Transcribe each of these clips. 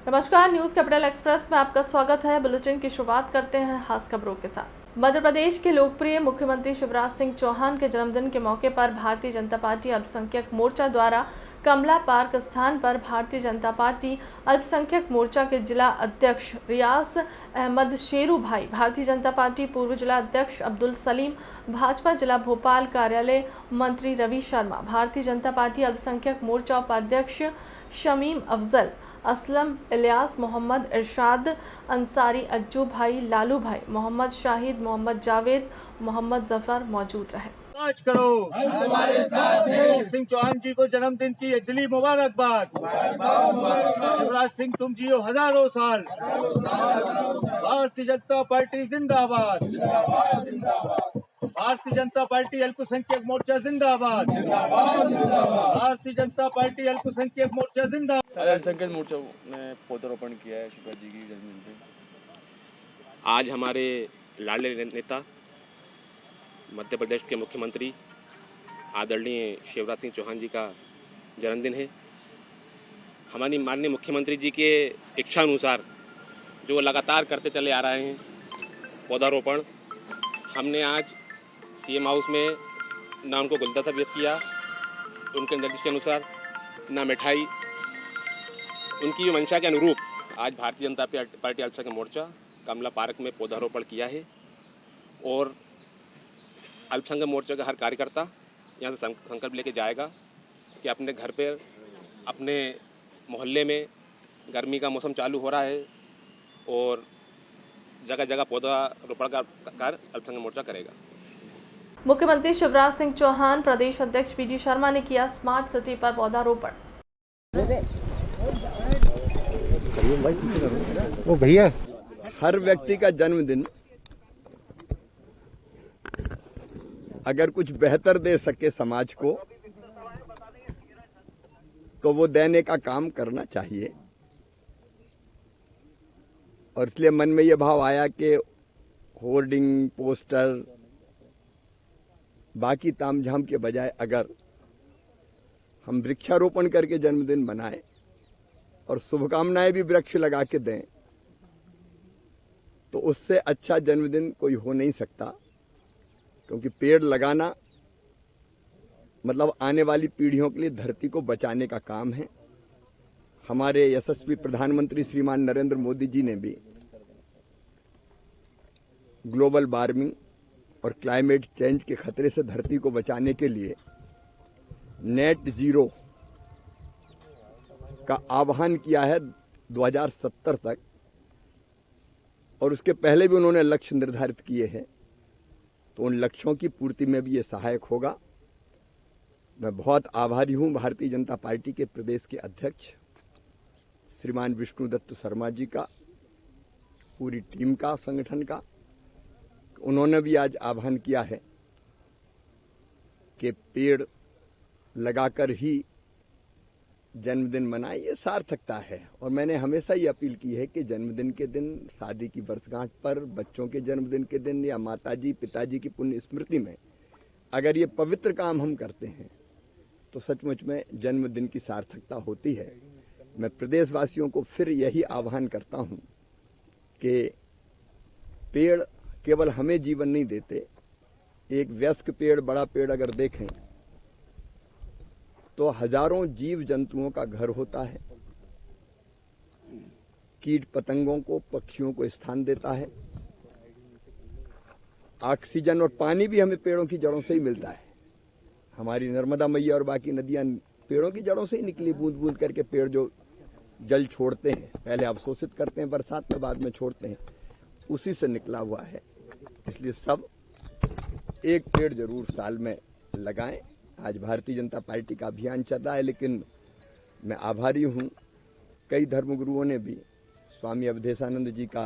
नमस्कार, news capital express में आपका स्वागत है। बुलेटिन की शुरुआत करते हैं खास खबरों के साथ। मध्य प्रदेश के लोकप्रिय मुख्यमंत्री शिवराज सिंह चौहान के जन्मदिन के मौके पर भारतीय जनता पार्टी अल्पसंख्यक मोर्चा द्वारा कमला पार्क स्थान पर भारतीय जनता पार्टी अल्पसंख्यक मोर्चा के जिला अध्यक्ष रियाज अहमद शेरू भाई, भारतीय जनता पार्टी पूर्व जिला अध्यक्ष अब्दुल सलीम, भाजपा जिला भोपाल कार्यालय मंत्री रवि शर्मा, भारतीय जनता पार्टी अल्पसंख्यक मोर्चा उपाध्यक्ष शमीम अफजल, असलम इलियास, मोहम्मद इरशाद अंसारी, अज्जू भाई, लालू भाई, मोहम्मद शाहिद, मोहम्मद जावेद, मोहम्मद जफर मौजूद रहे। 5 करोड़ हमारे साथ हैं। सिंह चौहान जी को जन्मदिन की दिली मुबारकबाद। शिवराज सिंह तुम जियो हजारों साल। भारतीय जनता पार्टी जिंदाबाद। भारतीय जनता पार्टी अल्पसंख्यक मोर्चा जिंदाबाद। भारतीय जनता पार्टी अल्पसंख्यक मोर्चा जिंदाबाद। अल्पसंख्यक मोर्चा ने पौधारोपण किया है शिवराज जी की जन्मदिन पे। आज हमारे लाडले नेता मध्य प्रदेश के मुख्यमंत्री आदरणीय शिवराज सिंह चौहान जी का जन्मदिन है। हमारी माननीय मुख्यमंत्री जी के इच्छानुसार जो लगातार करते चले आ रहे हैं पौधारोपण, हमने आज सीएम हाउस में ना उनको गुलदस्ता व्यक्त किया, उनके निर्देश के अनुसार ना मिठाई, उनकी जो मंशा के अनुरूप आज भारतीय जनता पार्टी अल्पसंख्यक मोर्चा कमला पार्क में पौधारोपण किया है। और अल्पसंख्यक मोर्चा का हर कार्यकर्ता यहाँ से संकल्प लेके जाएगा कि अपने घर पर, अपने मोहल्ले में गर्मी का मौसम चालू हो रहा है और जगह जगह पौधारोपण का कार्य अल्पसंख्यक मोर्चा करेगा। मुख्यमंत्री शिवराज सिंह चौहान, प्रदेश अध्यक्ष पीडी शर्मा ने किया स्मार्ट सिटी पर पौधारोपण। वो भैया, हर व्यक्ति का जन्मदिन अगर कुछ बेहतर दे सके समाज को तो वो देने का काम करना चाहिए। और इसलिए मन में ये भाव आया कि होर्डिंग, पोस्टर, बाकी तामझाम के बजाय अगर हम वृक्षारोपण करके जन्मदिन मनाएं और शुभकामनाएं भी वृक्ष लगा के दें तो उससे अच्छा जन्मदिन कोई हो नहीं सकता। क्योंकि पेड़ लगाना मतलब आने वाली पीढ़ियों के लिए धरती को बचाने का काम है। हमारे यशस्वी प्रधानमंत्री श्रीमान नरेंद्र मोदी जी ने भी ग्लोबल वार्मिंग और क्लाइमेट चेंज के खतरे से धरती को बचाने के लिए नेट जीरो का आह्वान किया है 2070 तक, और उसके पहले भी उन्होंने लक्ष्य निर्धारित किए हैं। तो उन लक्ष्यों की पूर्ति में भी ये सहायक होगा। मैं बहुत आभारी हूं भारतीय जनता पार्टी के प्रदेश के अध्यक्ष श्रीमान विष्णुदत्त शर्मा जी का, पूरी टीम का, संगठन का। उन्होंने भी आज आह्वान किया है कि पेड़ लगाकर ही जन्मदिन मनाएं, ये सार्थकता है। और मैंने हमेशा ये अपील की है कि जन्मदिन के दिन, शादी की वर्षगांठ पर, बच्चों के जन्मदिन के दिन या माताजी पिताजी की पुण्य स्मृति में अगर ये पवित्र काम हम करते हैं तो सचमुच में जन्मदिन की सार्थकता होती है। मैं प्रदेशवासियों को फिर यही आह्वान करता हूं कि पेड़ केवल हमें जीवन नहीं देते। एक वयस्क पेड़, बड़ा पेड़ अगर देखें तो हजारों जीव जंतुओं का घर होता है, कीट पतंगों को, पक्षियों को स्थान देता है। ऑक्सीजन और पानी भी हमें पेड़ों की जड़ों से ही मिलता है। हमारी नर्मदा मैया और बाकी नदियां पेड़ों की जड़ों से ही निकली, बूंद बूंद करके पेड़ जो जल छोड़ते हैं, पहले अवशोषित करते हैं बरसात में, बाद में छोड़ते हैं, उसी से निकला हुआ है। इसलिए सब एक पेड़ जरूर साल में लगाएं। आज भारतीय जनता पार्टी का अभियान चल रहा है, लेकिन मैं आभारी हूं, कई धर्मगुरुओं ने भी, स्वामी अवधेशानंद जी का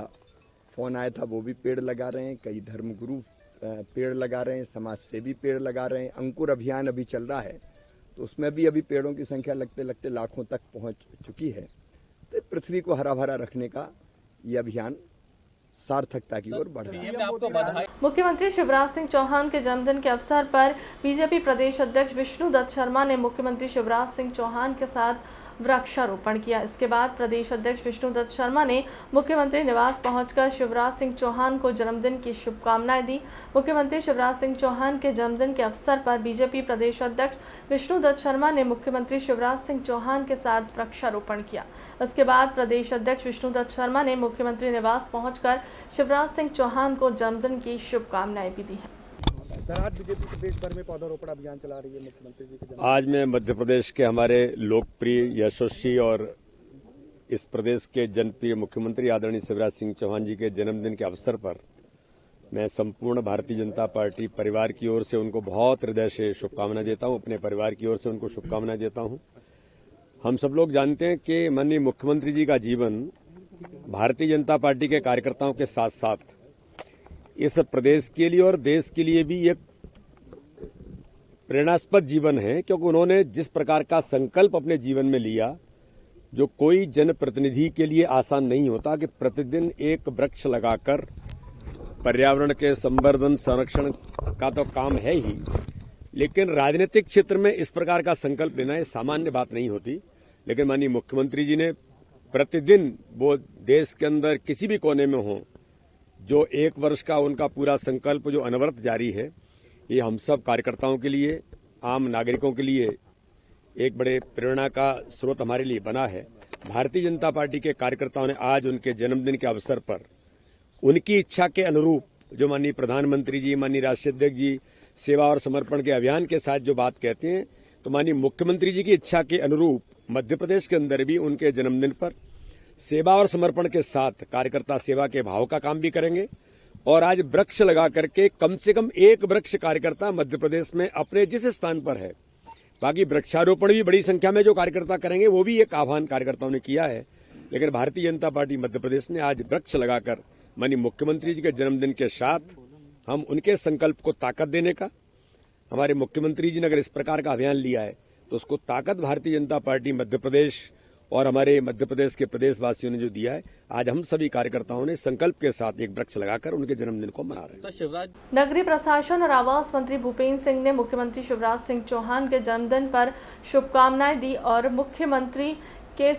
फोन आया था, वो भी पेड़ लगा रहे हैं। कई धर्मगुरु पेड़ लगा रहे हैं, समाज सेवी पेड़ लगा रहे हैं। अंकुर अभियान अभी चल रहा है, तो उसमें भी अभी पेड़ों की संख्या लगते लगते लाखों तक पहुंच चुकी है। तो पृथ्वी को हरा भरा रखने का ये अभियान सार्थकता की ओर बढ़ रहा है। मुख्यमंत्री शिवराज सिंह चौहान के जन्मदिन के अवसर पर बीजेपी प्रदेश अध्यक्ष विष्णुदत्त शर्मा ने मुख्यमंत्री शिवराज सिंह चौहान के साथ वृक्षारोपण किया। इसके बाद प्रदेश अध्यक्ष विष्णुदत्त शर्मा ने मुख्यमंत्री निवास पहुंचकर शिवराज सिंह चौहान को जन्मदिन की शुभकामनाएं दी। मुख्यमंत्री शिवराज सिंह चौहान के जन्मदिन के अवसर पर बीजेपी प्रदेश अध्यक्ष विष्णुदत्त शर्मा ने मुख्यमंत्री शिवराज सिंह चौहान के साथ वृक्षारोपण किया। इसके बाद प्रदेश अध्यक्ष विष्णुदत्त शर्मा ने मुख्यमंत्री निवास पहुंचकर शिवराज सिंह चौहान को जन्मदिन की शुभकामनाएं भी दी हैं। सर, आज बीजेपी प्रदेश भर में पौधारोपण अभियान चला रही है मुख्यमंत्री जी के जन्मदिन। आज मैं मध्य प्रदेश के हमारे लोकप्रिय, यशस्वी और इस प्रदेश के जनप्रिय मुख्यमंत्री आदरणीय शिवराज सिंह चौहान जी के जन्मदिन के अवसर पर मैं संपूर्ण भारतीय जनता पार्टी परिवार की ओर से उनको बहुत हृदय से शुभकामनाएं देता हूं। अपने परिवार की ओर से उनको शुभकामनाएं देता हूं। हम सब लोग जानते हैं कि माननीय मुख्यमंत्री जी का जीवन भारतीय जनता पार्टी के कार्यकर्ताओं के साथ साथ इस प्रदेश के लिए और देश के लिए भी एक प्रेरणास्पद जीवन है, क्योंकि उन्होंने जिस प्रकार का संकल्प अपने जीवन में लिया, जो कोई जनप्रतिनिधि के लिए आसान नहीं होता कि प्रतिदिन एक वृक्ष लगाकर पर्यावरण के संवर्धन संरक्षण का तो काम है ही, लेकिन राजनीतिक क्षेत्र में इस प्रकार का संकल्प लेना ये सामान्य बात नहीं होती। लेकिन माननीय मुख्यमंत्री जी ने प्रतिदिन, वो देश के अंदर किसी भी कोने में हो, जो 1 वर्ष का उनका पूरा संकल्प जो अनवरत जारी है, ये हम सब कार्यकर्ताओं के लिए, आम नागरिकों के लिए एक बड़े प्रेरणा का स्रोत हमारे लिए बना है। भारतीय जनता पार्टी के कार्यकर्ताओं ने आज उनके जन्मदिन के अवसर पर उनकी इच्छा के अनुरूप, जो माननीय प्रधानमंत्री जी, माननीय राष्ट्रीय अध्यक्ष जी सेवा और समर्पण के अभियान के साथ जो बात कहते हैं, तो माननीय मुख्यमंत्री जी की इच्छा के अनुरूप मध्य प्रदेश के अंदर भी उनके जन्मदिन पर सेवा और समर्पण के साथ कार्यकर्ता सेवा के भाव का काम भी करेंगे। और आज वृक्ष लगा करके कम से कम एक वृक्ष कार्यकर्ता मध्य प्रदेश में अपने जिस स्थान पर है, बाकी वृक्षारोपण भी बड़ी संख्या में जो कार्यकर्ता करेंगे, वो भी एक आह्वान कार्यकर्ताओं ने किया है। लेकिन भारतीय जनता पार्टी मध्य प्रदेश ने आज वृक्ष लगाकर माननीय मुख्यमंत्री जी के जन्मदिन के साथ हम उनके संकल्प को ताकत देने का, हमारे मुख्यमंत्री जी ने अगर इस प्रकार का अभियान लिया है तो उसको ताकत भारतीय जनता पार्टी मध्य प्रदेश और हमारे मध्य प्रदेश के प्रदेशवासियों ने जो दिया है, आज हम सभी कार्यकर्ताओं ने संकल्प के साथ एक वृक्ष लगाकर उनके जन्मदिन को मना रहे हैं। नगरीय प्रशासन और आवास मंत्री भूपेंद्र सिंह ने मुख्यमंत्री शिवराज सिंह चौहान के जन्मदिन पर शुभकामनाएं दी और मुख्यमंत्री के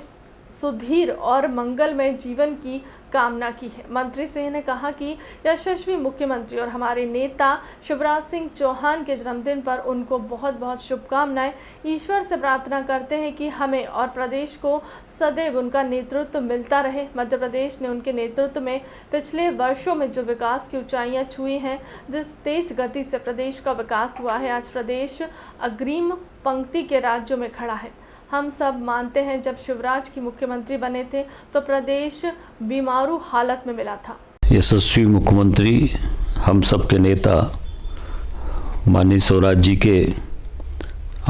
सुधीर और मंगलमय जीवन की कामना की है। मंत्री सिंह ने कहा कि यशस्वी मुख्यमंत्री और हमारे नेता शिवराज सिंह चौहान के जन्मदिन पर उनको बहुत बहुत शुभकामनाएं। ईश्वर से प्रार्थना करते हैं कि हमें और प्रदेश को सदैव उनका नेतृत्व मिलता रहे। मध्य प्रदेश ने उनके नेतृत्व में पिछले वर्षों में जो विकास की ऊंचाइयां छुई हैं, जिस तेज गति से प्रदेश का विकास हुआ है, आज प्रदेश अग्रिम पंक्ति के राज्यों में खड़ा है। हम सब मानते हैं जब शिवराज की मुख्यमंत्री बने थे तो प्रदेश बीमारू हालत में मिला था। यशस्वी मुख्यमंत्री, हम सब के नेता माननीय शिवराज जी के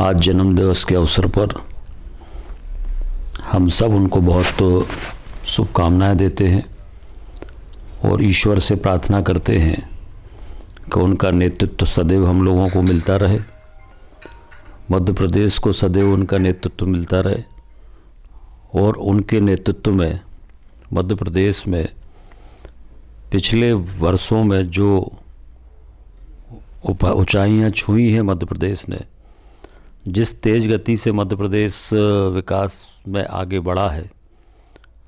आज जन्म दिवस के अवसर पर हम सब उनको बहुत शुभकामनाएं देते हैं और ईश्वर से प्रार्थना करते हैं कि उनका नेतृत्व सदैव हम लोगों को मिलता रहे, मध्य प्रदेश को सदैव उनका नेतृत्व मिलता रहे और उनके नेतृत्व में मध्य प्रदेश में पिछले वर्षों में जो ऊंचाइयां छुई हैं मध्य प्रदेश ने, जिस तेज गति से मध्य प्रदेश विकास में आगे बढ़ा है,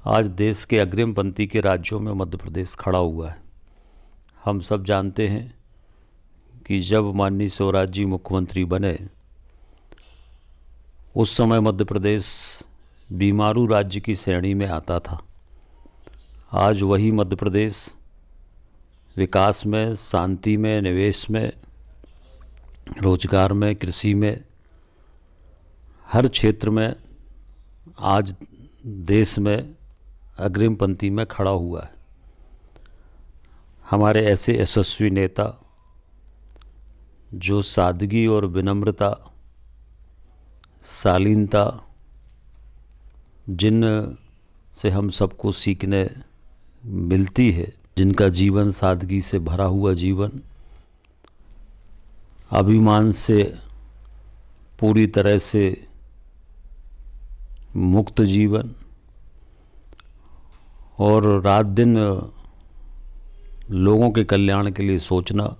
आज देश के अग्रिम पंक्ति के राज्यों में मध्य प्रदेश खड़ा हुआ है। हम सब जानते हैं कि जब माननीय शिवराज जी मुख्यमंत्री बने उस समय मध्य प्रदेश बीमारू राज्य की श्रेणी में आता था। आज वही मध्य प्रदेश विकास में, शांति में, निवेश में, रोजगार में, कृषि में, हर क्षेत्र में आज देश में अग्रिम पंक्ति में खड़ा हुआ है। हमारे ऐसे यशस्वी नेता जो सादगी और विनम्रता, शालीनता, जिन से हम सबको सीखने मिलती है, जिनका जीवन सादगी से भरा हुआ जीवन, अभिमान से पूरी तरह से मुक्त जीवन और रात दिन लोगों के कल्याण के लिए सोचना,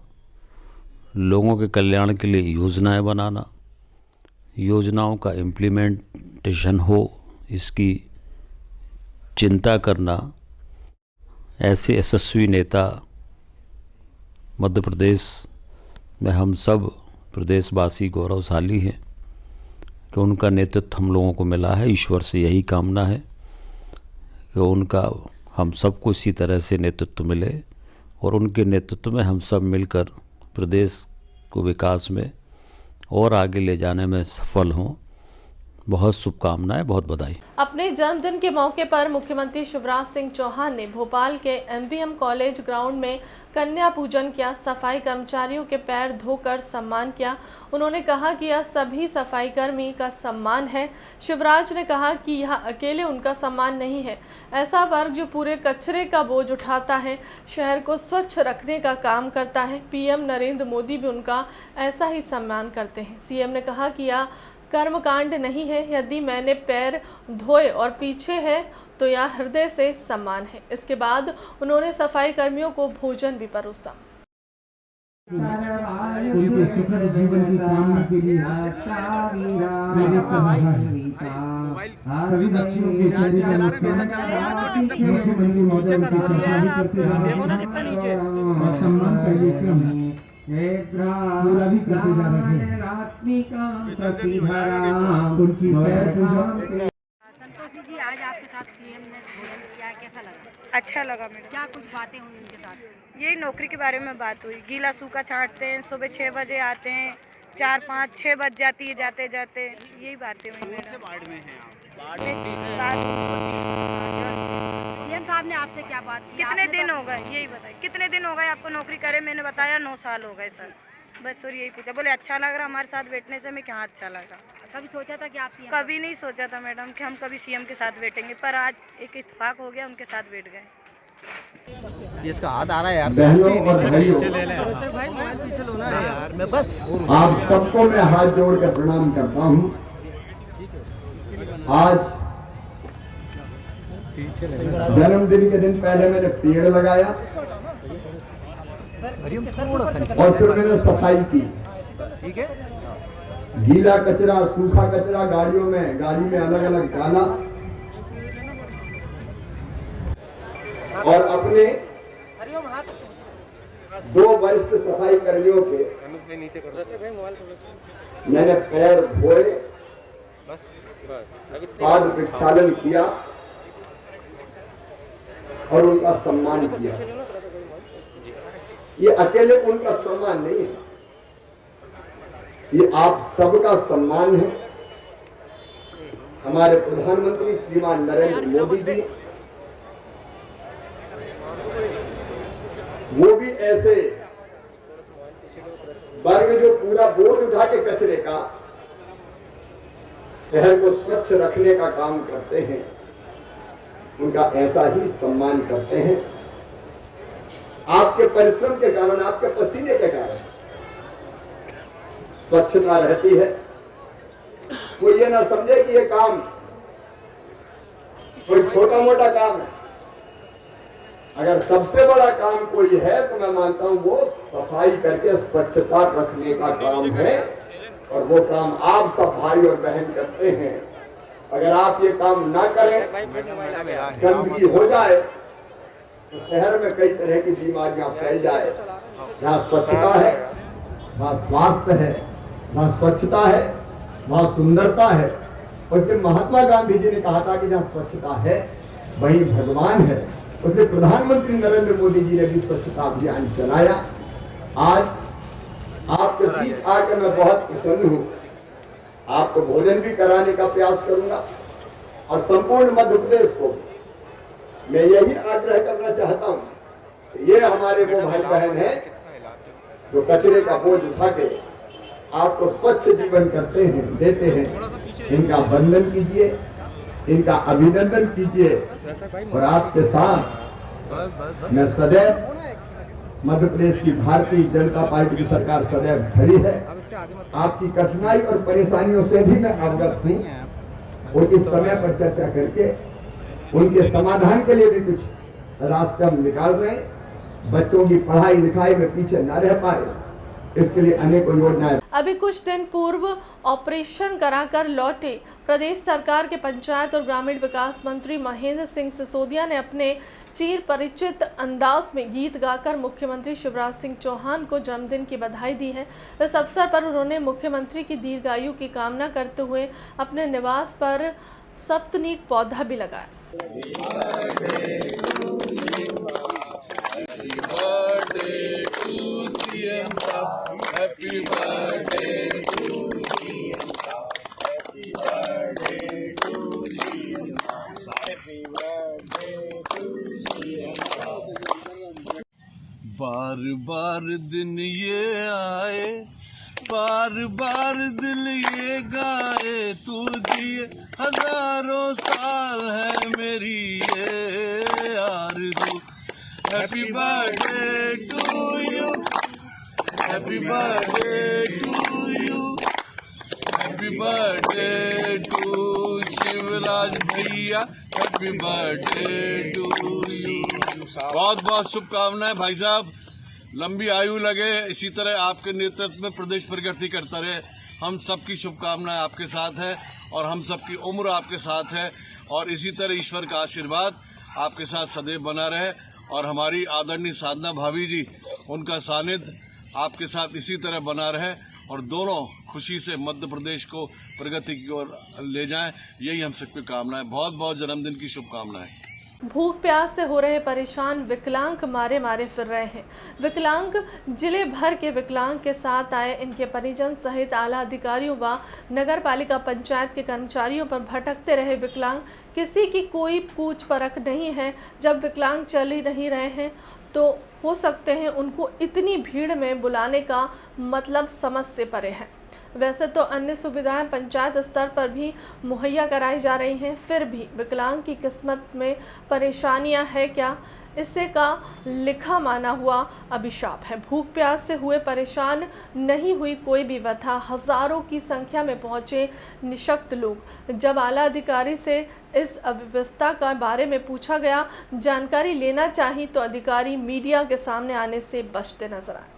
लोगों के कल्याण के लिए योजनाएं बनाना, योजनाओं का इम्प्लीमेंटेशन हो, इसकी चिंता करना, ऐसे यशस्वी नेता मध्य प्रदेश में हम सब प्रदेशवासी गौरवशाली हैं कि उनका नेतृत्व हम लोगों को मिला है। ईश्वर से यही कामना है कि उनका हम सबको इसी तरह से नेतृत्व मिले और उनके नेतृत्व में हम सब मिलकर प्रदेश को विकास में और आगे ले जाने में सफल हों। बहुत शुभकामनाएं, बहुत बधाई। अपने जन्मदिन के मौके पर मुख्यमंत्री शिवराज सिंह चौहान ने भोपाल के MVM कॉलेज ग्राउंड में कन्या पूजन किया, सफाई कर्मचारियों के पैर धोकर सम्मान किया। उन्होंने कहा कि यह सभी सफाई कर्मी का सम्मान है। शिवराज ने कहा कि यह अकेले उनका सम्मान नहीं है, ऐसा वर्ग जो पूरे कचरे का बोझ उठाता है, शहर को स्वच्छ रखने का काम करता है। PM नरेंद्र मोदी भी उनका ऐसा ही सम्मान करते हैं। CM ने कहा कि यह कर्मकांड नहीं है, यदि मैंने पैर धोए और पीछे है तो यह हृदय से सम्मान है। इसके बाद उन्होंने सफाई कर्मियों को भोजन भी परोसा। उनके सुखद जीवन की कामना के लिए सभी बच्चियों के चेहरे पर मुस्कान, मुख्यमंत्री महोदय उनकी सराहना करते हैं और सम्मान का ये क्रम पूरा भी करते जा रहे हैं। उनकी पैर पूजा। संतोषी जी, आज आपके साथ CM ने किया, कैसा लगा? अच्छा लगा मैडम। क्या कुछ बातें हुई उनके साथ? यही नौकरी के बारे में बात हुई। गीला सूखा छांटते हैं, सुबह 6 बजे आते हैं, 4, 5, 6 बज जाती है जाते जाते। यही बातें हुई मैडम। CM साहब ने आपसे क्या बात की? कितने दिन हो गए, यही बताइए, कितने दिन हो गए आपको नौकरी करे? मैंने बताया 9 साल हो गए सर। बस और यही पूछा। बोले अच्छा लग रहा हमारे साथ बैठने से। मैं क्या अच्छा लगा? कभी सोचा था कि आप CM? कभी नहीं सोचा था मैडम कि हम कभी CM के साथ बैठेंगे, पर आज एक इत्तेफाक हो गया, उनके साथ बैठ गए। इसका हाथ आ रहा है यार। बहनों और भाइयों, आप सबको मैं हाथ जोड़कर प्रणाम करता हूं। आज जन्मदिन के दिन पहले मैंने पेड़ लगाया और फिर मैंने सफाई की। ठीक है, गीला कचरा, सूखा कचरा गाड़ी में अलग अलग डाला और अपने 2 वरिष्ठ सफाई कर्मियों के मैंने पैर धोए, पाद प्रक्षालन किया और उनका सम्मान किया। ये अकेले उनका सम्मान नहीं है, ये आप सबका सम्मान है। हमारे प्रधानमंत्री श्रीमान नरेंद्र मोदी जी, वो भी ऐसे वर्ग जो पूरा बोझ उठा के कचरे का शहर को स्वच्छ रखने का काम करते हैं, उनका ऐसा ही सम्मान करते हैं। आपके परिश्रम के कारण, आपके पसीने के कारण स्वच्छता रहती है। कोई ये ना समझे कि ये काम कोई छोटा मोटा काम है। अगर सबसे बड़ा काम कोई है तो मैं मानता हूं वो सफाई करके स्वच्छता रखने का काम है, और वो काम आप सब भाई और बहन करते हैं। अगर आप ये काम ना करें, गंदगी हो जाए तो शहर में कई तरह की बीमारियां फैल जाए। जहाँ स्वच्छता है वहाँ स्वास्थ्य है, वहाँ स्वच्छता है वहाँ सुंदरता है। और जब महात्मा गांधी जी ने कहा था कि जहाँ स्वच्छता है वहीं भगवान है, उसने प्रधानमंत्री नरेंद्र मोदी जी ने भी स्वच्छता अभियान चलाया। आज आपके बीच आकर मैं बहुत प्रसन्न हूँ। आपको भोजन भी कराने का प्रयास करूंगा और संपूर्ण मध्य प्रदेश को मैं यही आग्रह करना चाहता हूं कि ये हमारे वो भाई बहन हैं जो कचरे का बोझ उठा के आपको स्वच्छ जीवन करते हैं, देते हैं। इनका वंदन कीजिए, इनका अभिनंदन कीजिए। और आपके साथ मैं सदैव, मध्य प्रदेश की भारतीय जनता पार्टी की सरकार सदैव खड़ी है। आपकी कठिनाई और परेशानियों से भी मैं अवगत हूँ। उनके समय पर चर्चा करके उनके समाधान के लिए भी कुछ रास्ते हम निकाल रहे हैं। बच्चों की पढ़ाई लिखाई में पीछे न रह पाए, इसके लिए अनेकों योजनाएं। अभी कुछ दिन पूर्व ऑपरेशन कराकर लौटे प्रदेश सरकार के पंचायत और ग्रामीण विकास मंत्री महेंद्र सिंह सिसोदिया ने अपने चिर परिचित अंदाज में गीत गाकर मुख्यमंत्री शिवराज सिंह चौहान को जन्मदिन की बधाई दी है। इस अवसर पर उन्होंने मुख्यमंत्री की दीर्घायु की कामना करते हुए अपने निवास पर सप्तनीक पौधा भी लगाया। बार बार दिन ये आए, बार बार दिल ये गाए, तू जिए हजारों साल है मेरी ये आरज़ू। Happy birthday to you, happy birthday to you, happy birthday to Shivraj भैया, हैप्पी बर्थडे टू यू। बहुत बहुत शुभकामनाएं भाई साहब, लंबी आयु लगे, इसी तरह आपके नेतृत्व में प्रदेश प्रगति करता रहे। हम सबकी शुभकामनाएं आपके साथ है और हम सबकी उम्र आपके साथ है और इसी तरह ईश्वर का आशीर्वाद आपके साथ सदैव बना रहे और हमारी आदरणीय साधना भाभी जी, उनका सानिध्य आपके साथ इसी तरह बना रहे और दोनों खुशी से मध्य प्रदेश को प्रगति की ओर ले जाएं, यही हम सबकी कामना है। बहुत बहुत जन्मदिन की शुभकामनाएं। भूख प्यास से हो रहे परेशान विकलांग मारे मारे फिर रहे हैं। विकलांग जिले भर के विकलांग के साथ आए इनके परिजन सहित आला अधिकारियों व नगर पालिका पंचायत के कर्मचारियों पर भटकते रहे विकलांग। किसी की कोई पूछ परख नहीं है। जब विकलांग चल ही नहीं रहे हैं तो हो सकते हैं उनको इतनी भीड़ में बुलाने का मतलब समझ से परे है। वैसे तो अन्य सुविधाएं पंचायत स्तर पर भी मुहैया कराई जा रही हैं, फिर भी विकलांग की किस्मत में परेशानियां है क्या, इससे का लिखा माना हुआ अभिशाप है। भूख प्यास से हुए परेशान नहीं हुई कोई भी व्यथा। हजारों की संख्या में पहुंचे निशक्त लोग। जब आला अधिकारी से इस अव्यवस्था का बारे में पूछा गया, जानकारी लेना चाहिए तो अधिकारी मीडिया के सामने आने से बचते नजर आए।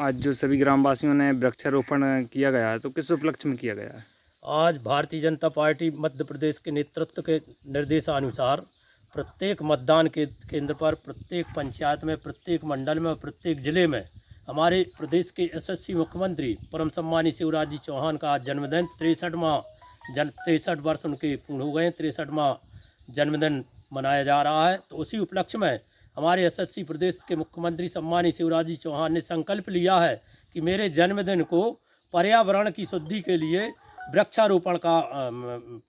आज जो सभी ग्रामवासियों ने वृक्षारोपण किया गया है, तो किस उपलक्ष्य में किया गया है? आज भारतीय जनता पार्टी मध्य प्रदेश के नेतृत्व के निर्देशानुसार प्रत्येक मतदान के केंद्र पर, प्रत्येक पंचायत में, प्रत्येक मंडल में और प्रत्येक जिले में हमारे प्रदेश के यशस्वी मुख्यमंत्री परम सम्मानीय शिवराज जी चौहान का आज जन्मदिन 63 वर्ष उनके पूर्ण हो गए। 63वां जन्मदिन मनाया जा रहा है। तो उसी उपलक्ष्य में हमारे यशस्वी प्रदेश के मुख्यमंत्री सम्मानीय शिवराज जी चौहान ने संकल्प लिया है कि मेरे जन्मदिन को पर्यावरण की शुद्धि के लिए वृक्षारोपण का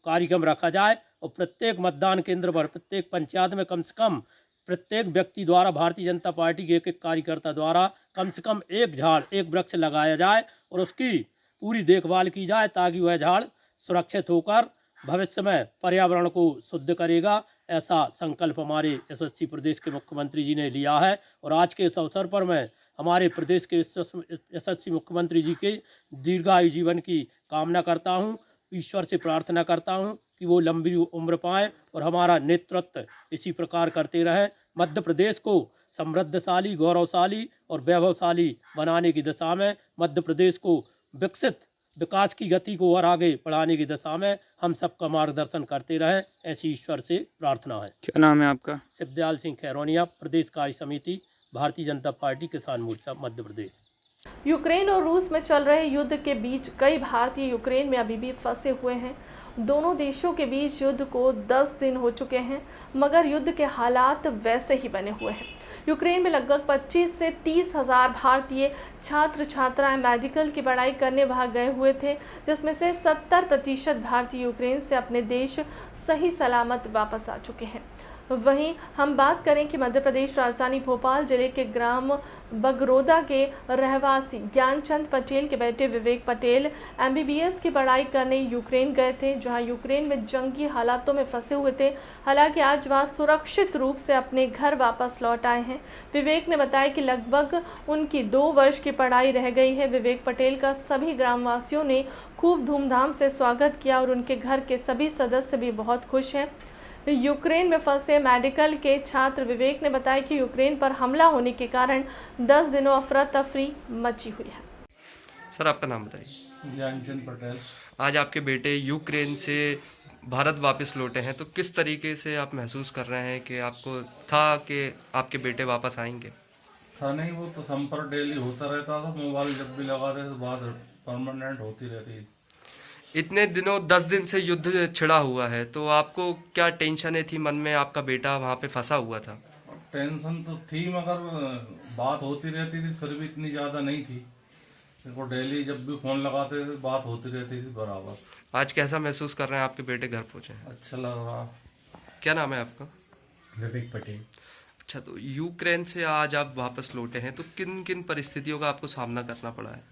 कार्यक्रम रखा जाए और प्रत्येक मतदान केंद्र पर, प्रत्येक पंचायत में कम से कम प्रत्येक व्यक्ति द्वारा, भारतीय जनता पार्टी के एक कार्यकर्ता द्वारा कम से कम एक झाड़, एक वृक्ष लगाया जाए और उसकी पूरी देखभाल की जाए ताकि वह झाड़ सुरक्षित होकर भविष्य में पर्यावरण को शुद्ध करेगा। ऐसा संकल्प हमारे यशस्वी प्रदेश के मुख्यमंत्री जी ने लिया है और आज के इस अवसर पर मैं हमारे प्रदेश के यशस्वी मुख्यमंत्री जी के दीर्घायु जीवन की कामना करता हूं। ईश्वर से प्रार्थना करता हूं कि वो लंबी उम्र पाएं और हमारा नेतृत्व इसी प्रकार करते रहें। मध्य प्रदेश को समृद्धशाली, गौरवशाली और वैभवशाली बनाने की दिशा में, मध्य प्रदेश को विकसित विकास की गति को और आगे बढ़ाने की दिशा में हम सबका मार्गदर्शन करते रहें, ऐसी ईश्वर से प्रार्थना है। क्या नाम है आपका? शिवदयाल सिंह खैरोनिया, प्रदेश कार्य समिति, भारतीय जनता पार्टी, किसान मोर्चा, मध्य प्रदेश। यूक्रेन और रूस में चल रहे युद्ध के बीच कई भारतीय यूक्रेन में अभी भी फंसे हुए हैं। दोनों देशों के बीच युद्ध को 10 दिन हो चुके हैं, मगर युद्ध के हालात वैसे ही बने हुए हैं। यूक्रेन में लगभग 25 से 30 हज़ार भारतीय छात्र छात्राएं मेडिकल की पढ़ाई करने वहां गए हुए थे, जिसमें से 70% भारतीय यूक्रेन से अपने देश सही सलामत वापस आ चुके हैं। वहीं हम बात करें कि मध्य प्रदेश राजधानी भोपाल जिले के ग्राम बगरोदा के रहवासी ज्ञानचंद पटेल के बेटे विवेक पटेल MBBS की पढ़ाई करने यूक्रेन गए थे, जहां यूक्रेन में जंगी हालातों में फंसे हुए थे। हालांकि आज वहां सुरक्षित रूप से अपने घर वापस लौट आए हैं। विवेक ने बताया कि लगभग उनकी 2 वर्ष की पढ़ाई रह गई है। विवेक पटेल का सभी ग्रामवासियों ने खूब धूमधाम से स्वागत किया और उनके घर के सभी सदस्य भी बहुत खुश हैं। यूक्रेन में फंसे मेडिकल के छात्र विवेक ने बताया कि यूक्रेन पर हमला होने के कारण 10 दिनों अफरा तफरी मची हुई है। सर, आपका नाम बताइए। ज्ञानचंद पटेल। आज आपके बेटे यूक्रेन से भारत वापस लौटे हैं, तो किस तरीके से आप महसूस कर रहे हैं कि आपको था कि आपके बेटे वापस आएंगे? था नहीं, वो तो संपर्क डेली होता रहता था। मोबाइल जब भी लगाते तो बात परमानेंट होती रहती। इतने दिनों 10 दिन से युद्ध छिड़ा हुआ है, तो आपको क्या टेंशनें थी मन में? आपका बेटा वहाँ पे फंसा हुआ था। टेंशन तो थी, मगर बात होती रहती थी, फिर भी इतनी ज्यादा नहीं थी। वो डेली जब भी फोन लगाते थे बात होती रहती थी बराबर। आज कैसा महसूस कर रहे हैं? आपके बेटे घर पहुंचे? अच्छा लग रहा। क्या नाम है आपका? विवेक पटेल। अच्छा, तो यूक्रेन से आज आप वापस लौटे हैं, तो किन किन परिस्थितियों का आपको सामना करना पड़ा है?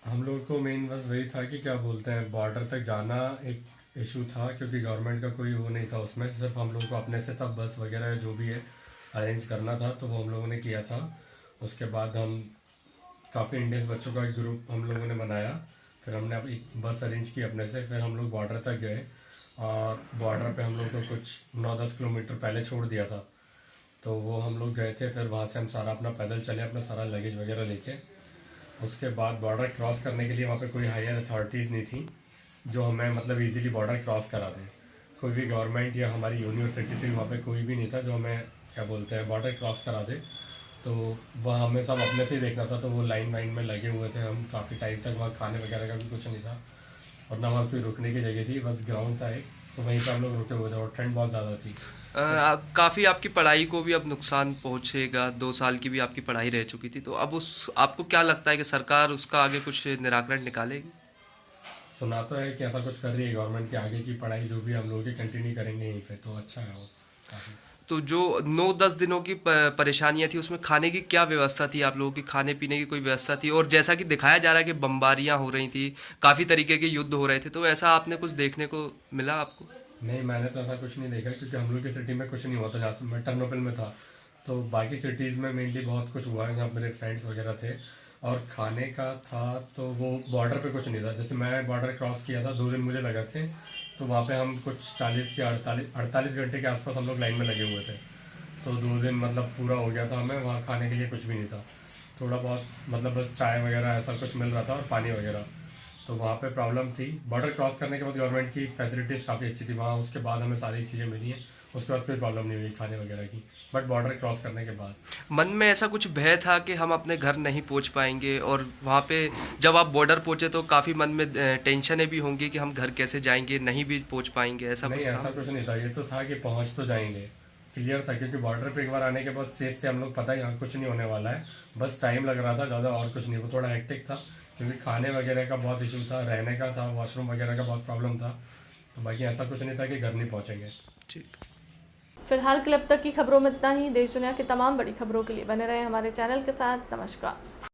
हम लोग को मेन बस वही था कि क्या बोलते हैं, बॉर्डर तक जाना एक इशू था, क्योंकि गवर्नमेंट का कोई वो नहीं था उसमें। सिर्फ हम लोग को अपने से सब बस वगैरह जो भी है अरेंज करना था, तो वो हम लोगों ने किया था। उसके बाद हम काफ़ी इंडियन बच्चों का एक ग्रुप हम लोगों ने बनाया, फिर हमने अब एक बस अरेंज की अपने से। फिर हम लोग बॉर्डर तक गए और बॉर्डर पे हम लोग को कुछ 9-10 किलोमीटर पहले छोड़ दिया था, तो वो हम लोग गए थे। फिर वहाँ से हम सारा अपना पैदल चले, अपना सारा लगेज वगैरह लेके। उसके बाद बॉर्डर क्रॉस करने के लिए वहाँ पे कोई हायर अथॉरिटीज़ नहीं थी जो हमें मतलब इजीली बॉर्डर क्रॉस करा दें। कोई भी गवर्नमेंट या हमारी यूनिवर्सिटी से वहाँ पे कोई भी नहीं था जो हमें क्या बोलते हैं बॉर्डर क्रॉस करा दे। तो वह हमें सब अपने से ही देखना था, तो वो लाइन में लगे हुए थे हम काफ़ी टाइम तक। वहाँ खाने वगैरह का भी कुछ नहीं था और ना वहाँ कोई रुकने की जगह थी, बस ग्राउंड था एक, तो वहीं पर हम लोग रुके हुए थे और ठंड बहुत ज़्यादा थी। काफ़ी आपकी पढ़ाई को भी अब नुकसान पहुंचेगा। 2 साल की भी आपकी पढ़ाई रह चुकी थी, तो अब आपको क्या लगता है कि सरकार उसका आगे कुछ निराकरण निकालेगी? सुना तो है कि ऐसा कुछ कर रही है गवर्नमेंट, के आगे की पढ़ाई जो भी हम लोग की कंटिन्यू करेंगे यहीं पे, तो अच्छा है वो काफ़ी। तो जो 9-10 दिनों की परेशानियां थी, उसमें खाने की क्या व्यवस्था थी? आप लोगों की खाने पीने की कोई व्यवस्था थी? और जैसा कि दिखाया जा रहा है कि बमबारियां हो रही थी, काफ़ी तरीके के युद्ध हो रहे थे, तो ऐसा आपने कुछ देखने को मिला आपको? नहीं, मैंने तो ऐसा कुछ नहीं देखा, क्योंकि हम लोग की सिटी में कुछ नहीं हुआ था। जहाँ से मैं टर्नोपिल में था, तो बाकी सिटीज़ में मेनली बहुत कुछ हुआ है जहाँ मेरे फ्रेंड्स वगैरह थे। और खाने का था तो वो बॉर्डर पे कुछ नहीं था। जैसे मैं बॉर्डर क्रॉस किया था, 2 दिन मुझे लगे थे, तो वहाँ पे हम कुछ 40 या 48 घंटे के आसपास हम लोग लाइन में लगे हुए थे। तो 2 दिन मतलब पूरा हो गया था हमें। वहाँ खाने के लिए कुछ भी नहीं था, थोड़ा बहुत मतलब बस चाय वगैरह ऐसा कुछ मिल रहा था और पानी वगैरह। तो वहाँ पे प्रॉब्लम थी। बॉर्डर क्रॉस करने के बाद गवर्नमेंट की फैसिलिटीज़ काफ़ी अच्छी थी वहाँ, उसके बाद हमें सारी चीज़ें मिली हैं। उसके बाद कोई प्रॉब्लम नहीं हुई खाने वगैरह की, बट बॉर्डर क्रॉस करने के बाद मन में ऐसा कुछ भय था कि हम अपने घर नहीं पहुंच पाएंगे? और वहाँ पे जब आप बॉर्डर पहुंचे तो काफ़ी मन में टेंशनें भी होंगी कि हम घर कैसे जाएंगे, नहीं भी पहुंच पाएंगे, ऐसा नहीं? ऐसा कुछ नहीं था, ये तो था कि पहुँच तो जाएंगे, क्लियर था। क्योंकि बॉर्डर पे एक बार आने के बाद सेफ से हम लोग पता है यहाँ कुछ नहीं होने वाला है, बस टाइम लग रहा था ज़्यादा, और कुछ नहीं। वो थोड़ा हेक्टिक था क्योंकि खाने वगैरह का बहुत इशू था, रहने का था, वॉशरूम वगैरह का बहुत प्रॉब्लम था। तो बाकी ऐसा कुछ नहीं था कि घर नहीं पहुँचेंगे। ठीक। फिलहाल क्लब तक की खबरों में इतना ही। देश दुनिया की तमाम बड़ी खबरों के लिए बने रहे हमारे चैनल के साथ। नमस्कार।